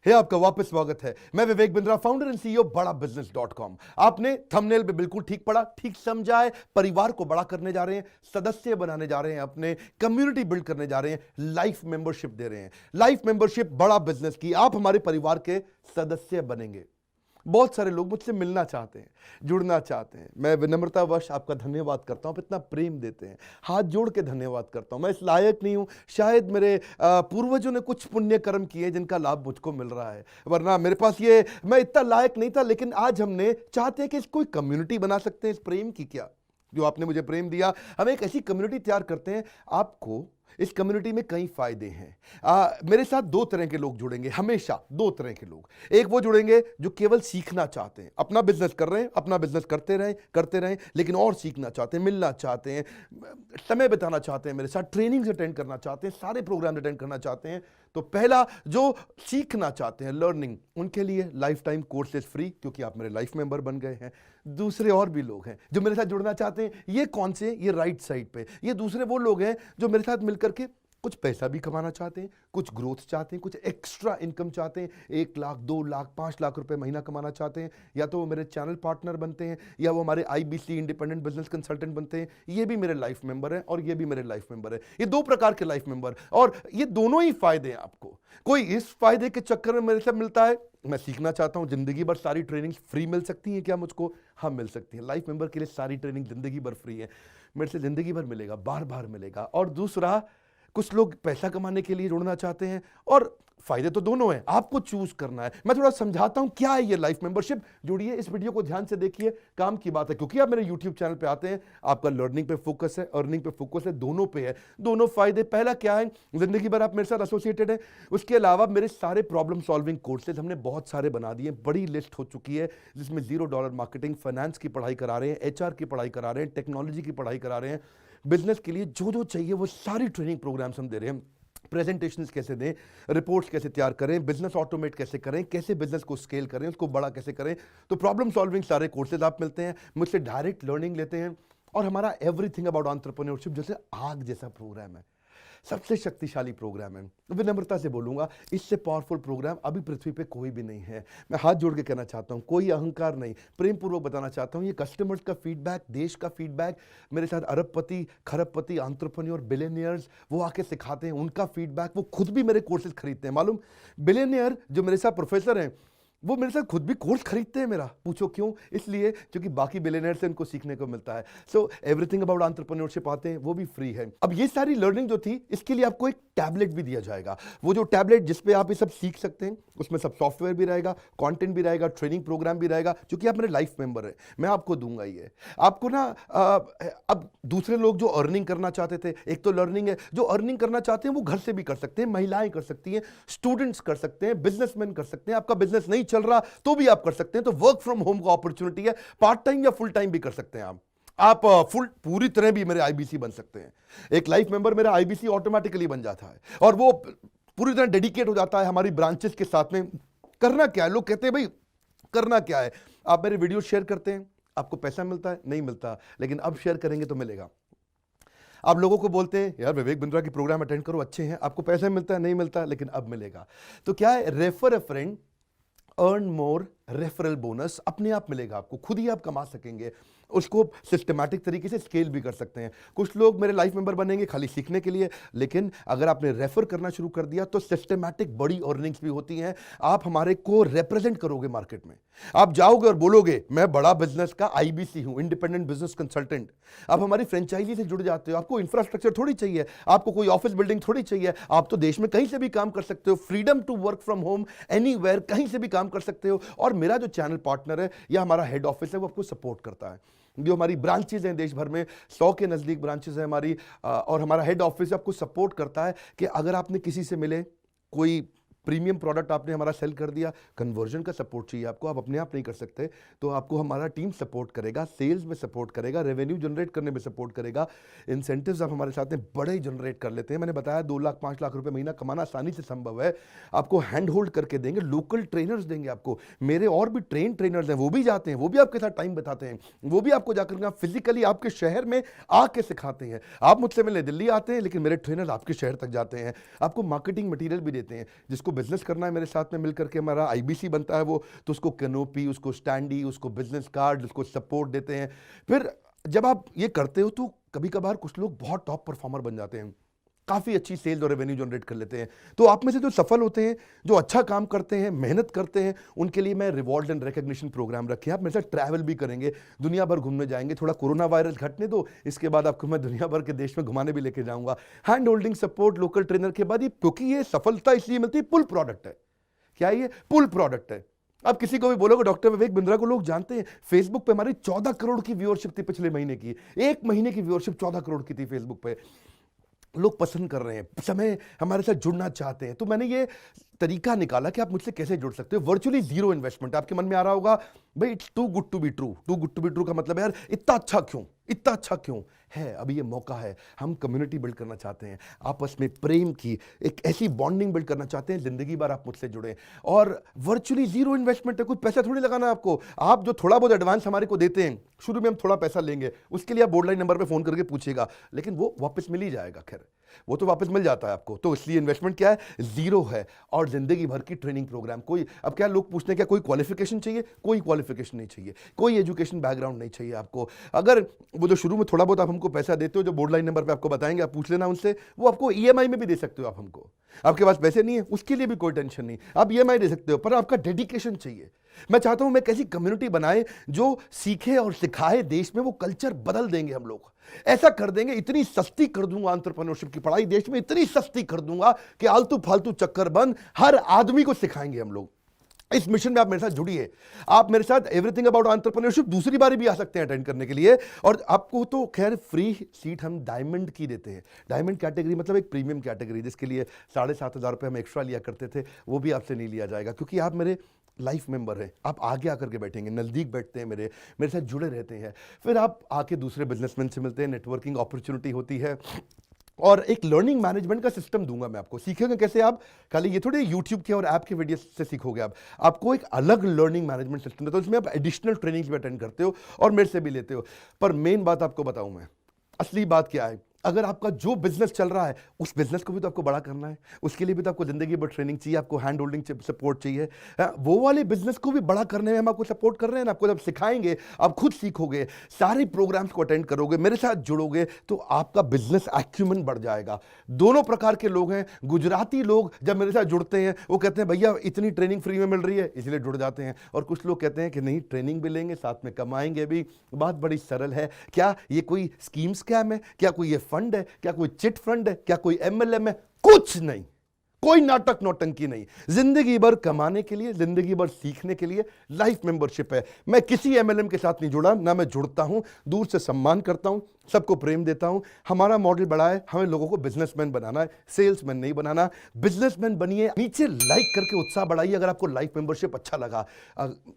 आपका वापस स्वागत है। मैं Vivek Bindra, founder and CEO बड़ा बिजनेस.com। आपने थंबनेल पे बिल्कुल ठीक पढ़ा, ठीक समझा है। परिवार को बड़ा करने जा रहे हैं, सदस्य बनाने जा रहे हैं, अपने कम्युनिटी बिल्ड करने जा रहे हैं, लाइफ मेंबरशिप दे रहे हैं। लाइफ मेंबरशिप बड़ा बिजनेस की, आप हमारे परिवार के सदस्य बनेंगे। बहुत सारे लोग मुझसे मिलना चाहते हैं, जुड़ना चाहते हैं। मैं विनम्रतावश आपका धन्यवाद करता हूं, आप इतना प्रेम देते हैं, हाथ जोड़ के धन्यवाद करता हूं। मैं इस लायक नहीं हूं, शायद मेरे पूर्वजों ने कुछ पुण्य कर्म किए जिनका लाभ मुझको मिल रहा है, वरना मेरे पास ये मैं इतना लायक नहीं था। लेकिन आज हमने चाहते हैं कि कोई कम्युनिटी बना सकते हैं इस प्रेम की। क्या जो आपने मुझे प्रेम दिया, हम एक ऐसी कम्युनिटी तैयार करते हैं। आपको इस कम्युनिटी में कई फायदे हैं। मेरे साथ दो तरह के लोग जुड़ेंगे, हमेशा दो तरह के लोग। एक वो जुड़ेंगे जो केवल सीखना चाहते हैं, अपना बिजनेस कर रहे हैं, अपना बिजनेस करते रहें, लेकिन और सीखना चाहते हैं, मिलना चाहते हैं, समय बिताना चाहते हैं, मेरे साथ ट्रेनिंग्स अटेंड करना चाहते हैं, सारे प्रोग्राम अटेंड करना चाहते हैं। तो पहला, जो सीखना चाहते हैं, लर्निंग, उनके लिए लाइफ टाइम कोर्सेज फ्री, क्योंकि आप मेरे लाइफ मेंबर बन गए हैं। दूसरे और भी लोग हैं जो मेरे साथ जुड़ना चाहते हैं। ये कौन से? ये राइट साइड पे ये दूसरे वो लोग हैं जो मेरे साथ मिलकर के कुछ पैसा भी कमाना चाहते हैं, कुछ ग्रोथ चाहते हैं, कुछ एक्स्ट्रा इनकम चाहते हैं। 1 लाख, 2 लाख, 5 लाख रुपए महीना कमाना चाहते हैं। या तो वो मेरे चैनल पार्टनर बनते हैं, या वो हमारे IBC इंडिपेंडेंट बिजनेस कंसल्टेंट बनते हैं। ये भी मेरे लाइफ मेंबर हैं और ये भी मेरे लाइफ मेंबर है। ये दो प्रकार के लाइफ मेंबर, और ये दोनों ही फायदे हैं आपको। कोई इस फायदे के चक्कर में मेरे से मिलता है, मैं सीखना चाहता हूं, जिंदगी भर सारी ट्रेनिंग फ्री मिल सकती है क्या मुझको? हाँ, मिल सकती है। लाइफ मेंबर के लिए सारी ट्रेनिंग जिंदगी भर फ्री है, मेरे से जिंदगी भर मिलेगा, बार बार मिलेगा। और दूसरा, कुछ लोग पैसा कमाने के लिए जुड़ना चाहते हैं, और फायदे तो दोनों हैं, आपको चूज करना है। मैं थोड़ा समझाता हूं क्या है ये लाइफ मेंबरशिप। जुड़िए, इस वीडियो को ध्यान से देखिए, काम की बात है। क्योंकि आप मेरे YouTube चैनल पे आते हैं, आपका लर्निंग पे फोकस है, अर्निंग पे फोकस है, दोनों पे है। दोनों फायदे, पहला क्या है, जिंदगी भर आप मेरे साथ एसोसिएटेड है। उसके अलावा मेरे सारे प्रॉब्लम सॉल्विंग कोर्सेज हमने बहुत सारे बना दिए, बड़ी लिस्ट हो चुकी है, जिसमें $0 मार्केटिंग, फाइनेंस की पढ़ाई करा रहे हैं, HR की पढ़ाई करा रहे हैं, टेक्नोलॉजी की पढ़ाई करा रहे हैं। बिजनेस के लिए जो जो चाहिए वो सारी ट्रेनिंग प्रोग्राम्स हम दे रहे हैं। प्रेजेंटेशंस कैसे दें, रिपोर्ट्स कैसे तैयार करें, बिजनेस ऑटोमेट कैसे करें, कैसे बिजनेस को स्केल करें, उसको बड़ा कैसे करें। तो प्रॉब्लम सॉल्विंग सारे कोर्सेज आप मिलते हैं, मुझसे डायरेक्ट लर्निंग लेते हैं। और हमारा एवरीथिंग अबाउट एंटरप्रेन्योरशिप जैसे आग जैसा प्रोग्राम है, सबसे शक्तिशाली प्रोग्राम है। विनम्रता से बोलूंगा, इससे पावरफुल प्रोग्राम अभी पृथ्वी पे कोई भी नहीं है। मैं हाथ जोड़ के कहना चाहता हूं, कोई अहंकार नहीं, प्रेम पूर्वक बताना चाहता हूं, ये कस्टमर्स का फीडबैक, देश का फीडबैक, मेरे साथ अरबपति, खरबपति, एंटरप्रेन्योर, बिलियनियर्स, वो आके सिखाते हैं, उनका फीडबैक, वो खुद भी मेरे कोर्सेज खरीदते हैं। मालूम, बिलियनियर जो मेरे साथ प्रोफेसर हैं, वो मेरे साथ खुद भी कोर्स खरीदते हैं मेरा। पूछो क्यों? इसलिए क्योंकि बाकी बिलियनियर से उनको सीखने को मिलता है। सो एवरीथिंग अबाउट एंटरप्रेन्योरशिप आते हैं, वो भी फ्री है। अब ये सारी लर्निंग जो थी, इसके लिए आपको एक टैबलेट भी दिया जाएगा। वो जो टैबलेट जिसपे आप ये सब सीख सकते हैं, उसमें सब सॉफ्टवेयर भी रहेगा, कंटेंट भी रहेगा, ट्रेनिंग प्रोग्राम भी रहेगा। क्योंकि आप मेरे लाइफ मेंबर हैं, मैं आपको दूंगा ये। आपको ना अब दूसरे लोग जो अर्निंग करना चाहते थे, एक तो लर्निंग है, जो अर्निंग करना चाहते हैं वो घर से भी कर सकते हैं, महिलाएं कर सकती हैं, स्टूडेंट्स कर सकते हैं, बिजनेसमैन कर सकते हैं। आपका बिजनेस नहीं चल रहा तो भी आप कर सकते हैं। तो वर्क फ्रॉम होम का अपॉर्चुनिटी है, पार्ट टाइम या फुल टाइम भी कर सकते हैं आप फुल पूरी तरह भी मेरे IBC बन सकते हैं। एक लाइफ मेंबर मेरा IBC ऑटोमेटिकली बन जाता है, और वो पूरी तरह डेडिकेट हो जाता है हमारी ब्रांचेस के साथ में। करना क्या है, लोग कहते हैं भाई करना क्या है, आप मेरे वीडियो शेयर करते हैं, आपको पैसा मिलता है? नहीं मिलता, लेकिन अब शेयर करेंगे तो मिलेगा। आप लोगों को बोलते हैं यार विवेक बिंद्रा की प्रोग्राम अटेंड करो, अच्छे हैं, आपको पैसा मिलता है? नहीं मिलता, लेकिन अब मिलेगा। तो क्या है, refer a friend, earn more, referral bonus अपने आप मिलेगा आपको, खुद ही आप कमा सकेंगे। उसको सिस्टमैटिक तरीके से स्केल भी कर सकते हैं। कुछ लोग मेरे लाइफ मेंबर बनेंगे खाली सीखने के लिए, लेकिन अगर आपने रेफर करना शुरू कर दिया तो सिस्टमैटिक बड़ी अर्निंग्स भी होती हैं। आप हमारे को रिप्रेजेंट करोगे मार्केट में, आप जाओगे और बोलोगे मैं बड़ा बिजनेस का IBC हूं, इंडिपेंडेंट बिजनेस कंसल्टेंट। आप हमारी फ्रेंचाइजी से जुड़ जाते हो, आपको इंफ्रास्ट्रक्चर थोड़ी चाहिए, आपको कोई ऑफिस बिल्डिंग थोड़ी चाहिए, आप तो देश में कहीं से भी काम कर सकते हो, freedom to work from home, anywhere, कहीं से भी काम कर सकते हो। और मेरा जो चैनल पार्टनर है या हमारा हेड ऑफिस है, वो आपको सपोर्ट करता है। जो हमारी ब्रांचेज हैं देश भर में, 100 के नजदीक ब्रांचेज हैं हमारी, और हमारा हेड ऑफिस आपको सपोर्ट करता है कि अगर आपने किसी से मिले, कोई प्रीमियम प्रोडक्ट आपने हमारा सेल कर दिया, कन्वर्जन का सपोर्ट चाहिए आपको, आप अपने आप नहीं कर सकते, तो आपको हमारा टीम सपोर्ट करेगा, सेल्स में सपोर्ट करेगा, रेवेन्यू जनरेट करने में सपोर्ट करेगा। इंसेंटिव्स आप हमारे साथ में बड़े जनरेट कर लेते हैं। मैंने बताया 2 लाख 5 लाख रुपए महीना कमाना आसानी से संभव है। आपको हैंड होल्ड करके देंगे, लोकल ट्रेनर्स देंगे आपको, मेरे और भी ट्रेन ट्रेनर्स हैं, वो भी जाते हैं, वो भी आपके साथ टाइम बताते हैं, वो भी आपको जाकर फिजिकली आपके शहर में आके सिखाते हैं। आप मुझसे मिलने दिल्ली आते हैं, लेकिन मेरे ट्रेनर आपके शहर तक जाते हैं, आपको मार्केटिंग मटीरियल भी देते हैं, जिसको जिसको बिजनेस करना है मेरे साथ में मिल करके हमारा आईबीसी बनता है वो, तो उसको कैनोपी, उसको स्टैंडी, उसको बिजनेस कार्ड, उसको सपोर्ट देते हैं। फिर जब आप ये करते हो तो कभी कभार कुछ लोग बहुत टॉप परफॉर्मर बन जाते हैं, काफ़ी अच्छी सेल्स और रेवेन्यू जनरेट कर लेते हैं। तो आप में से जो सफल होते हैं, जो अच्छा काम करते हैं, मेहनत करते हैं, उनके लिए मैं रिवॉर्ड एंड रिकग्निशन प्रोग्राम रखे हैं। आप मेरे साथ ट्रैवल भी करेंगे, दुनिया भर घूमने जाएंगे। थोड़ा कोरोना वायरस घटने दो, इसके बाद आपको मैं दुनिया भर के देश में घुमाने भी लेके जाऊंगा। Hand holding support, local trainer के बाद, क्योंकि ये सफलता इसलिए मिलती है, पुल प्रोडक्ट है। क्या ये पुल प्रोडक्ट है? आप किसी को भी बोलोगे डॉक्टर विवेक बिंद्रा को लोग जानते हैं, फेसबुक पे हमारी 14 करोड़ की व्यूअरशिप थी पिछले महीने की। एक महीने की व्यूअरशिप 14 करोड़ की थी फेसबुक पे। लोग पसंद कर रहे हैं, समय हमारे साथ जुड़ना चाहते हैं। तो मैंने ये तरीका निकाला कि आप मुझसे कैसे जुड़ सकते हो। Virtually zero investment. आपके मन में आ रहा होगा भाई it's too good to be true. Too good to be true का मतलब है यार इतना अच्छा क्यों, इतना अच्छा क्यों है? अभी ये मौका है, हम कम्युनिटी बिल्ड करना चाहते हैं, आपस में प्रेम की एक ऐसी बॉन्डिंग बिल्ड करना चाहते हैं, जिंदगी भर आप मुझसे जुड़े। और वर्चुअली जीरो इन्वेस्टमेंट है, कुछ पैसा थोड़ी लगाना है आपको। आप जो थोड़ा बहुत एडवांस हमारे को देते हैं, शुरू में हम थोड़ा पैसा लेंगे, उसके लिए आप बोर्ड लाइन नंबर पे फोन करके पूछिएगा, लेकिन वो वापस मिल ही जाएगा। खैर वो तो वापस मिल जाता है आपको। तो इसलिए इन्वेस्टमेंट क्या है? जीरो है। और जिंदगी भर की ट्रेनिंग प्रोग्राम। कोई अब क्या लोग पूछते हैं क्या कोई क्वालिफिकेशन चाहिए? कोई क्वालिफिकेशन नहीं चाहिए, कोई एजुकेशन बैकग्राउंड नहीं चाहिए आपको। अगर वो जो शुरू में थोड़ा बहुत आप हमको पैसा देते हो, जो बोर्ड लाइन नंबर पे आपको बताएंगे, आप पूछ लेना उनसे, वो आपको ईएमआई में भी दे सकते हो आप हमको। आपके पास पैसे नहीं है उसके लिए भी कोई टेंशन नहीं, आप ईएमआई दे सकते हो, पर आपका डेडिकेशन चाहिए। मैं चाहता हूं मैं कैसी कम्युनिटी बनाए जो सीखे और सिखाए देश में, वो कल्चर बदल देंगे हम लोग। ऐसा कर देंगे, इतनी सस्ती कर दूंगा एंटरप्रेन्योरशिप की पढ़ाई देश में, इतनी सस्ती कर दूंगा कि आलतू फालतू चक्कर बंद, हर आदमी को सिखाएंगे हम लोग। इस मिशन में आप मेरे साथ जुड़िए। आप मेरे साथ एवरीथिंग अबाउट एंटरप्रेन्योरशिप दूसरी बारी भी आ सकते हैं अटेंड करने के लिए। और आपको तो खैर फ्री सीट हम डायमंड की देते हैं। डायमंड कैटेगरी मतलब एक प्रीमियम कैटेगरी, जिसके लिए 7,500 रुपये हम एक्स्ट्रा लिया करते थे, वो भी आपसे नहीं लिया जाएगा, क्योंकि आप मेरे लाइफ मेंबर हैं। आप आगे आकर के बैठेंगे, नज़दीक बैठते हैं, मेरे साथ जुड़े रहते हैं। फिर आप आके दूसरे बिजनेसमैन से मिलते हैं, नेटवर्किंग अपॉर्चुनिटी होती है। और एक लर्निंग मैनेजमेंट का सिस्टम दूंगा मैं आपको। सीखेंगे कैसे? आप खाली ये थोड़े यूट्यूब के और ऐप के वीडियो से सीखोगे, आप आपको एक अलग लर्निंग मैनेजमेंट सिस्टम है। तो इसमें आप एडिशनल ट्रेनिंग्स भी अटेंड करते हो और मेरे से भी लेते हो। पर मेन बात आपको बताऊं मैं, असली बात क्या है। अगर आपका जो बिजनेस चल रहा है, उस बिजनेस को भी तो आपको बड़ा करना है, उसके लिए भी तो आपको जिंदगी भर ट्रेनिंग चाहिए, आपको हैंड होल्डिंग सपोर्ट चाहिए। वो वाले बिजनेस को भी बड़ा करने में हम आपको सपोर्ट कर रहे हैं ना। आपको जब सिखाएंगे, आप खुद सीखोगे, सारे प्रोग्राम्स को अटेंड करोगे, मेरे साथ जुड़ोगे, तो आपका बिजनेस एक्यूमेंट बढ़ जाएगा। दोनों प्रकार के लोग हैं। गुजराती लोग जब मेरे साथ जुड़ते हैं, वो कहते हैं भैया इतनी ट्रेनिंग फ्री में मिल रही है, इसलिए जुड़ जाते हैं। और कुछ लोग कहते हैं कि नहीं, ट्रेनिंग भी लेंगे, साथ में कमाएंगे भी। बात बड़ी सरल है। क्या ये कोई स्कीम स्कैम है? क्या कोई ये फंड है? क्या कोई चिट फंड है? क्या कोई एमएलएम है? कुछ नहीं, कोई नाटक नौटंकी नहीं। जिंदगी भर कमाने के लिए, जिंदगी भर सीखने के लिए लाइफ मेंबरशिप है। मैं किसी एमएलएम के साथ नहीं जुड़ा, ना मैं जुड़ता हूं। दूर से सम्मान करता हूं, सबको प्रेम देता हूं। हमारा मॉडल बड़ा है, हमें लोगों को बिजनेसमैन बनाना है, सेल्समैन नहीं बनाना। बिजनेसमैन बनिए। नीचे लाइक करके उत्साह बढ़ाइए अगर आपको लाइफ मेंबरशिप अच्छा लगा।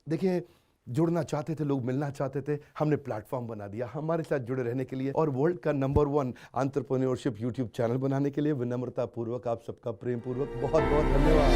देखिए, जुड़ना चाहते थे लोग, मिलना चाहते थे, हमने प्लेटफॉर्म बना दिया हमारे साथ जुड़े रहने के लिए। और वर्ल्ड का नंबर 1 एंटरप्रेन्योरशिप यूट्यूब चैनल बनाने के लिए विनम्रता पूर्वक आप सबका प्रेम पूर्वक बहुत बहुत धन्यवाद।